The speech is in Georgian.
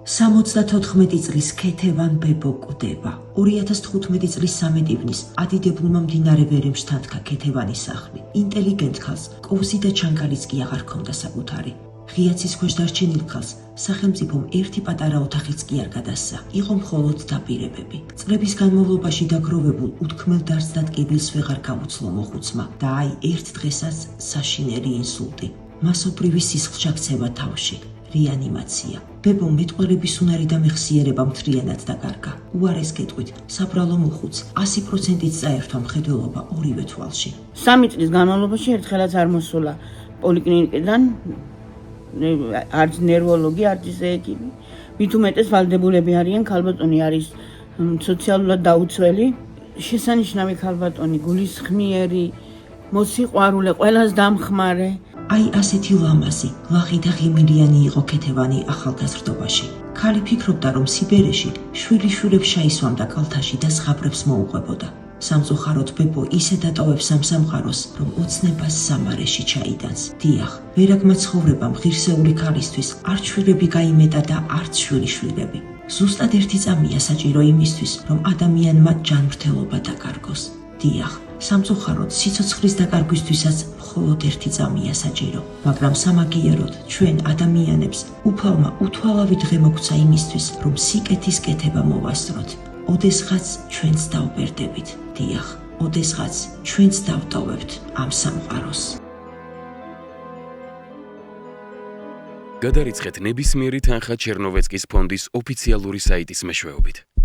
74 წლის ქეთევან ბებო კვდება. 2015 წლის 13 ივნის ადიდებულმა მდინარე ვერემშთან თქვა ქეთევანის სახლი. ინტელიგენტ ქალს ковსი და ჩანგალიც კი აღარ ჰქონდა საკუთარი. ღიაცის ქვეშ დარჩენილ ქალს სახელმწიფომ ერთი პატარა ოთახიც კი არ გადასცა. იყო მხოლოდ დაპირებები. წლების განმავლობაში დაგროვებულ უთქმელ დარს და ტკივილს ვეღარ გაუძლო მოხუცმა და აი ერთ დღესაც საშინელი ინსულტი. მასობრივი სისხლშაქცევა თავში. რეანიმაცია. ბებო მეტყველების უნარი და მეხსიერება მთლიანად დაკარგა. უარეს გეტყვით, საბრალო მოხუც 100%-ით წაერთვა მხედველობა ორივე თვალში. 3 წლის განმავლობაში ერთხელაც არ მოსულა პოლიკლინიკიდან არც ნერვოლოგი, არც ეკიბი. მით უმეტეს ვალდებულები არიან, ქალბატონი არის სოციალურად დაუცველი, შესანიშნავი ქალბატონი, გულისხმიერი, მოსიყვარულე, ყველას დამხმარე. აი ასეთი ლამაზი, ლაღი და ღიმილიანი იყო ქეთევანი ახალგაზრდობაში. ქალი ფიქრობდა, რომ სიბერეში შვილიშვილებს ჩაისვამდა კალთაში და ზღაპრებს მოუყვებოდა. სამწუხაროდ ბებო ისე დატოვებს ამ სამყაროს, რომ ოცნებას სამარეში ჩაიდანს. დიახ, ვერაგმა ცხოვრებამ ღირსეული ქალისთვის არც შვილები გაიმეტა და არც შვილიშვილები. ზუსტად ერთი წამია საჭირო იმისთვის, რომ ადამიანმა ჯანმრთელობა დაკარგოს. დიახ, სამწუხაროდ სიცოცხლის დაკარგვისთვისაც მხოლოდ ერთი წამია საჭირო, მაგრამ სამაგიეროდ ჩვენ ადამიანებს უფალმა უთვალავი დღე მოგცა იმისთვის, რომ სიკეთის კეთება მოვასწროთ. ოდესღაც ჩვენც დავბერდებით. დიახ, ოდესღაც ჩვენც დავტოვებთ ამ სამყაროს. გადარიცხეთ ნებისმიერი თანხა ჩერნოვეცკის ფონდის ოფიციალური საიტის მეშვეობით.